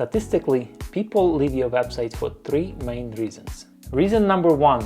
Statistically, people leave your website for 3 main reasons. Reason number 1,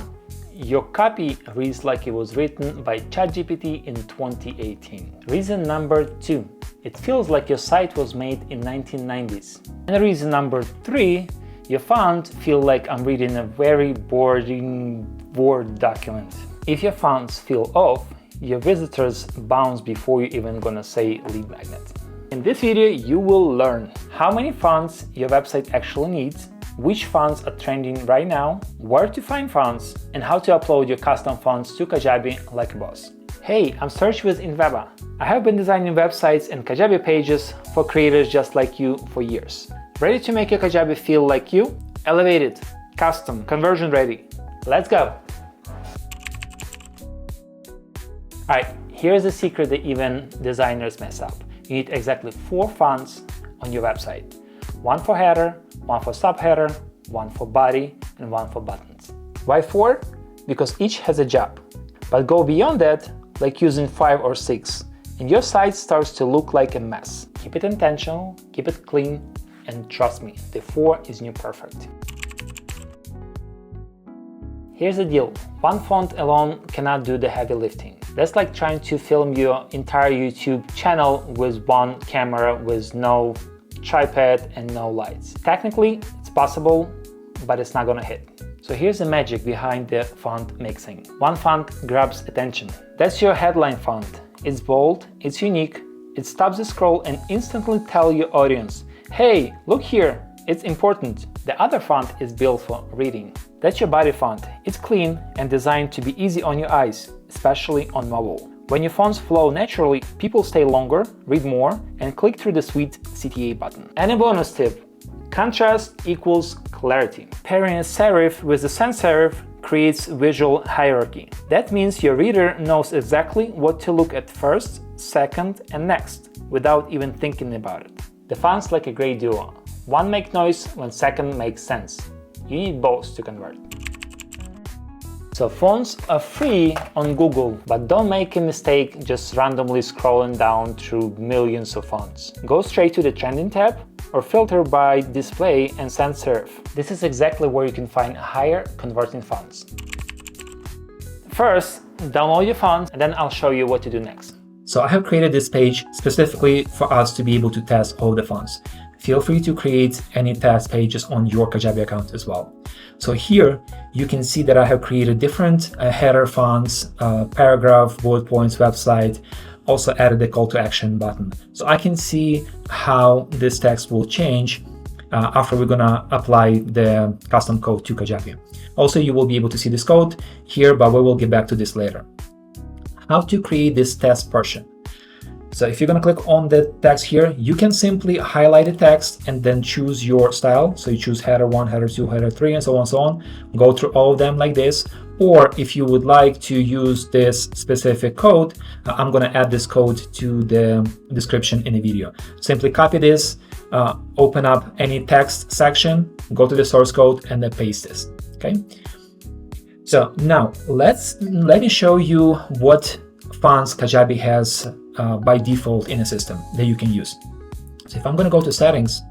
your copy reads like it was written by ChatGPT in 2018. Reason number 2, it feels like your site was made in 1990s. And reason number 3, your font feels like I'm reading a very boring Word document. If your fonts feel off, your visitors bounce before you even gonna say lead magnet. In this video, you will learn how many fonts your website actually needs, which fonts are trending right now, where to find fonts, and how to upload your custom fonts to Kajabi like a boss. Hey, I'm Serge with Inveba. I have been designing websites and Kajabi pages for creators just like you for years. Ready to make your Kajabi feel like you? Elevated, custom, conversion ready. Let's go! Alright, here's a secret that even designers mess up. You need exactly 4 fonts on your website. 1 for header, 1 for subheader, 1 for body, and 1 for buttons. Why 4? Because each has a job. But go beyond that, like using 5 or 6, and your site starts to look like a mess. Keep it intentional, keep it clean, and trust me, the 4 is new perfect. Here's the deal, 1 font alone cannot do the heavy lifting. That's like trying to film your entire YouTube channel with 1 camera with no tripod and no lights. Technically, it's possible, but it's not gonna hit. So here's the magic behind the font mixing. 1 font grabs attention. That's your headline font. It's bold, it's unique, it stops the scroll and instantly tells your audience, hey, look here, it's important. The other font is built for reading. That's your body font. It's clean and designed to be easy on your eyes, especially on mobile. When your fonts flow naturally, people stay longer, read more, and click through the sweet CTA button. And a bonus tip, contrast equals clarity. Pairing a serif with a sans serif creates visual hierarchy. That means your reader knows exactly what to look at first, second, and next, without even thinking about it. The fonts like a great duo. One makes noise when second makes sense. You need both to convert. So fonts are free on Google, but don't make a mistake just randomly scrolling down through millions of fonts. Go straight to the trending tab or filter by display and sans serif. This is exactly where you can find higher converting fonts. First, download your fonts and then I'll show you what to do next. So I have created this page specifically for us to be able to test all the fonts. Feel free to create any test pages on your Kajabi account as well. So here you can see that I have created different header fonts, paragraph, bullet points, website, also added the call to action button. So I can see how this text will change after we're gonna apply the custom code to Kajabi. Also, you will be able to see this code here, but we will get back to this later. How to create this test portion. So if you're going to click on the text here, you can simply highlight the text and then choose your style. So you choose header 1, header 2, header 3, and so on and so on. Go through all of them like this. Or if you would like to use this specific code, I'm going to add this code to the description in the video. Simply copy this, open up any text section, go to the source code, and then paste this. Okay. So now let me show you what fonts Kajabi has by default in a system that you can use. So if I'm going to go to settings,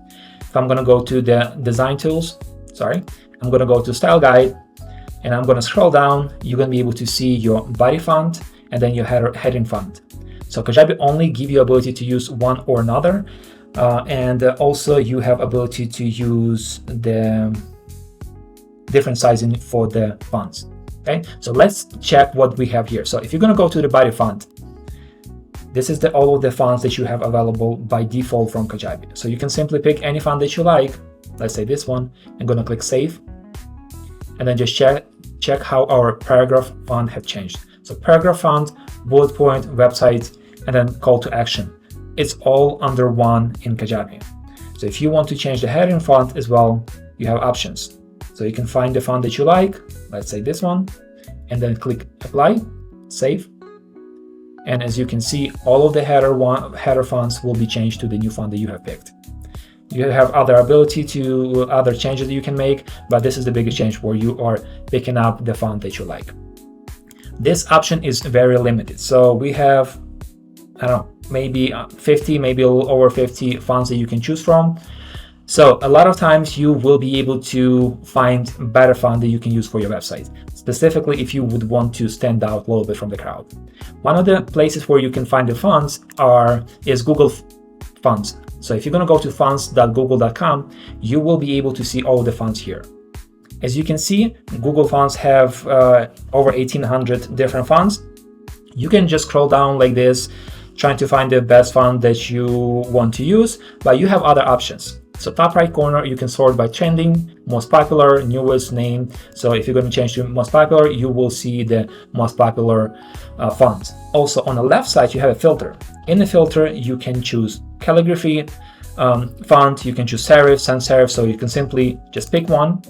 if I'm going to go to the design tools, I'm going to go to style guide and I'm going to scroll down. You're going to be able to see your body font and then your heading font. So Kajabi only give you ability to use one or another, and also you have ability to use the different sizing for the fonts. Okay, so let's check what we have here. So if you're going to go to the body font, this is all of the fonts that you have available by default from Kajabi. So you can simply pick any font that you like. Let's say this one. I'm going to click save, and then just check how our paragraph font have changed. So paragraph font, bullet point, website, and then call to action. It's all under one in Kajabi. So if you want to change the heading font as well, you have options. So you can find the font that you like, let's say this one, and then click apply, save. And as you can see, all of the header fonts will be changed to the new font that you have picked. You have other other changes that you can make, but this is the biggest change where you are picking up the font that you like. This option is very limited. So we have, I don't know, maybe 50, maybe a little over 50 fonts that you can choose from. So a lot of times you will be able to find better font that you can use for your website, specifically if you would want to stand out a little bit from the crowd. One of the places where you can find the fonts is Google Fonts. So if you're going to go to fonts.google.com, you will be able to see all the fonts here. As you can see, Google Fonts have over 1,800 different fonts. You can just scroll down like this, trying to find the best font that you want to use, but you have other options. So top right corner, you can sort by trending, most popular, newest, name. So if you're going to change to most popular, you will see the most popular font. Also on the left side, you have a filter. In the filter, you can choose calligraphy font, you can choose serif, sans serif. So you can simply just pick one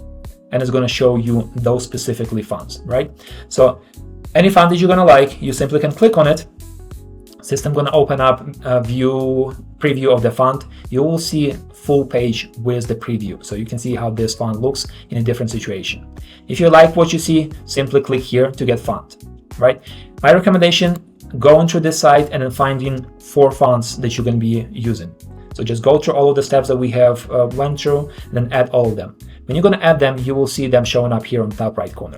and it's going to show you those specifically fonts, right? So any font that you're going to like, you simply can click on it. System going to open up a preview of the font. You will see full page with the preview, so you can see how this font looks in a different situation. If you like what you see, simply click here to get font, right? My recommendation, go into this site and then finding 4 fonts that you're going to be using. So just go through all of the steps that we have went through, and then add all of them. When you're going to add them, you will see them showing up here on the top right corner.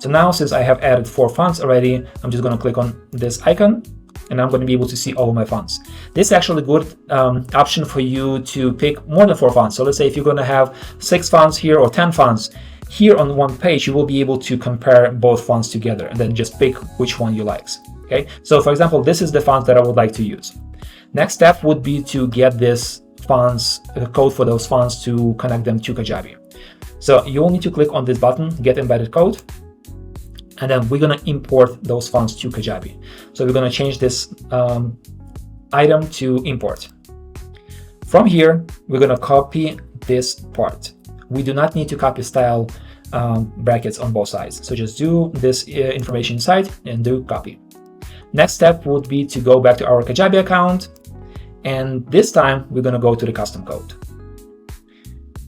So now, since I have added 4 fonts already, I'm just going to click on this icon, and I'm going to be able to see all of my fonts. This is actually a good option for you to pick more than 4 fonts. So let's say if you're going to have 6 fonts here or 10 fonts, here on one page, you will be able to compare both fonts together and then just pick which one you like. Okay, so for example, this is the font that I would like to use. Next step would be to get this fonts, the code for those fonts, to connect them to Kajabi. So you will need to click on this button, get embedded code, and then we're going to import those fonts to Kajabi. So we're going to change this item to import. From here, we're going to copy this part. We do not need to copy style brackets on both sides. So just do this information inside and do copy. Next step would be to go back to our Kajabi account. And this time we're going to go to the custom code.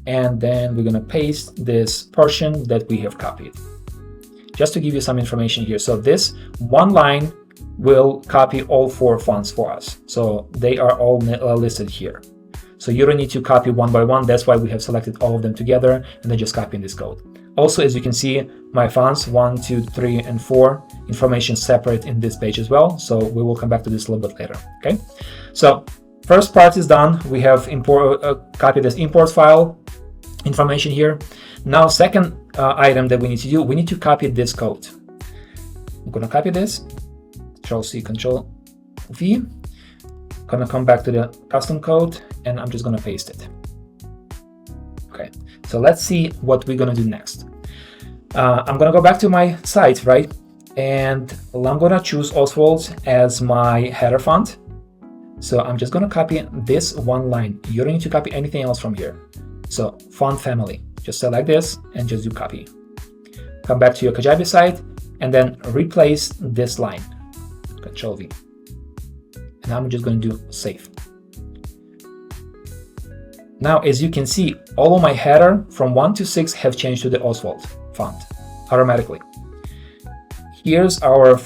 And then we're going to paste this portion that we have copied. Just to give you some information here. So this one line will copy all 4 fonts for us. So they are all listed here. So you don't need to copy one by one. That's why we have selected all of them together and then just copy in this code. Also, as you can see, my fonts 1, 2, 3, and 4 information separate in this page as well. So we will come back to this a little bit later. Okay. So first part is done. We have copied this import file information here. Now, second item that we need to do, we need to copy this code. I'm going to copy this, Control-C, Control-V. Going to come back to the custom code, and I'm just going to paste it. Okay, so let's see what we're going to do next. I'm going to go back to my site, right? And I'm going to choose Oswald as my header font. So I'm just going to copy this one line. You don't need to copy anything else from here. So font family. Just select this and just do copy. Come back to your Kajabi site and then replace this line. Control-V. And I'm just going to do save. Now, as you can see, all of my header from 1 to 6 have changed to the Oswald font automatically. Here's our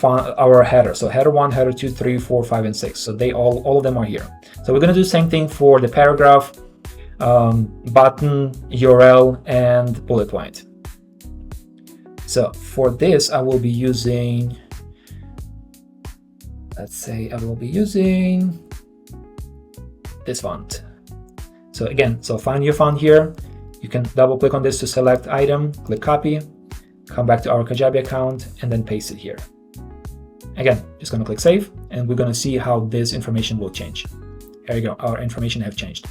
header. So header 1, header 2, 3, 4, 5, and 6. So they all of them are here. So we're going to do the same thing for the paragraph, button, URL, and bullet point. So for this, I will be using, let's say I will be using this font. So again, so find your font here. You can double click on this to select item, click copy, come back to our Kajabi account, and then paste it here. Again, just going to click save, and we're going to see how this information will change. There you go, our information have changed.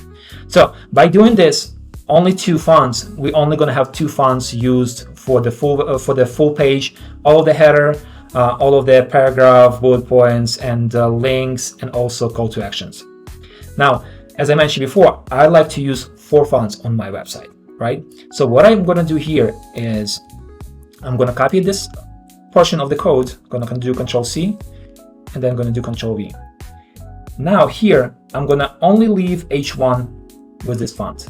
So by doing this, only 2 fonts, we're only going to have 2 fonts used for the full page, all of the header, all of the paragraph, bullet points, and links, and also call to actions. Now, as I mentioned before, I like to use 4 fonts on my website, right? So what I'm going to do here is I'm going to copy this portion of the code, going to do Control-C, and then going to do Control-V. Now here, I'm going to only leave H1 with this font.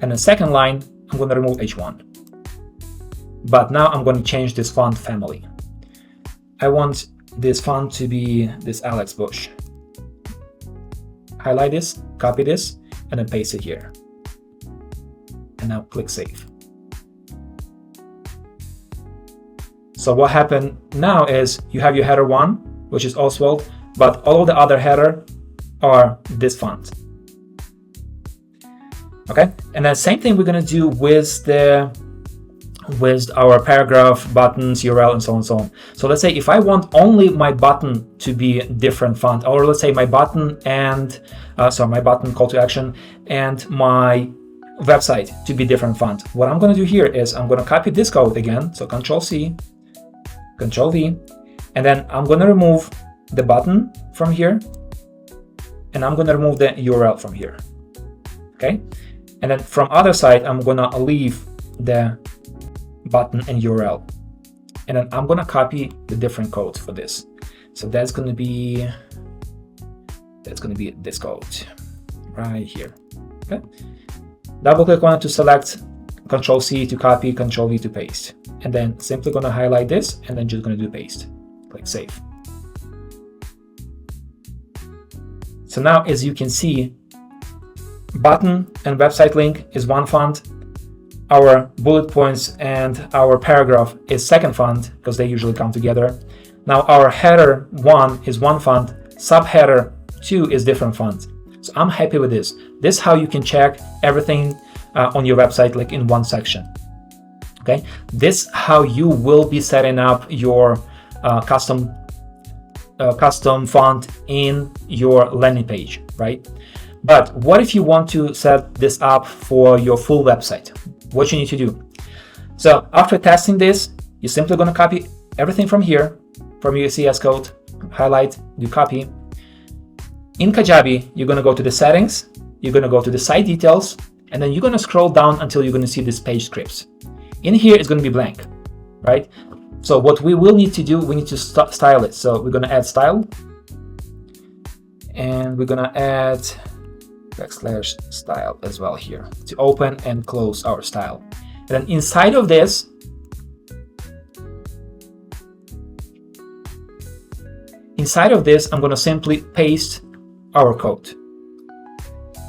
And the second line, I'm going to remove H1. But now I'm going to change this font family. I want this font to be this Alex Bush. Highlight this, copy this, and then paste it here. and now click Save. So what happened now is you have your header 1, which is Oswald, but all of the other header are this font. Okay, and then same thing we're going to do with our paragraph, buttons, URL, and so on and so on. So let's say if I want only my button to be a different font, or let's say my button and my button call to action and my website to be different font, what I'm going to do here is I'm going to copy this code again. So Control C, Control V, and then I'm going to remove the button from here, and I'm going to remove the URL from here. Okay, and then from other side, I'm going to leave the button and URL, and then I'm going to copy the different code for this. So that's going to be this code right here. Okay, double click on it to select, Control C to copy, Control V to paste, and then simply going to highlight this and then just going to do paste. Click Save. So now, as you can see, button and website link is one font, our bullet points and our paragraph is second font because they usually come together. Now our header 1 is one font, subheader 2 is different font. So I'm happy with this. This is how you can check everything on your website like in one section. Okay, this is how you will be setting up your custom font in your landing page, right? But what if you want to set this up for your full website? What you need to do. So after testing this, you're simply going to copy everything from here, from your CSS Code, highlight, do copy. In Kajabi, you're going to go to the settings, you're going to go to the site details, and then you're going to scroll down until you're going to see this page scripts. In here, it's going to be blank, right? So what we will need to do, we need to style it. So we're going to add style, and we're going to add \style as well here to open and close our style. And then inside of this, I'm going to simply paste our code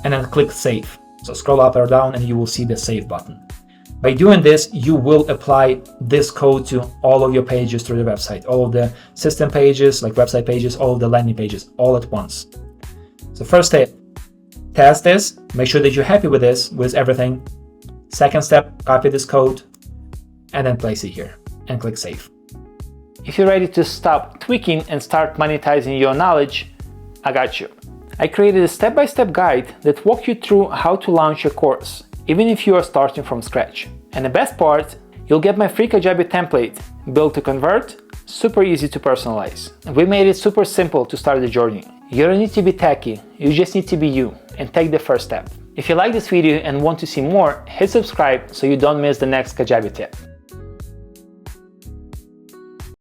and then click Save. So scroll up or down and you will see the Save button. By doing this, you will apply this code to all of your pages through the website, all of the system pages, like website pages, all of the landing pages, all at once. So first step, test this, make sure that you're happy with this, with everything. Second step, copy this code and then place it here and click Save. If you're ready to stop tweaking and start monetizing your knowledge, I got you. I created a step-by-step guide that walks you through how to launch your course, even if you are starting from scratch. And the best part, you'll get my free Kajabi template, built to convert, super easy to personalize. We made it super simple to start the journey. You don't need to be techy, you just need to be you and take the first step. If you like this video and want to see more, hit subscribe so you don't miss the next Kajabi tip.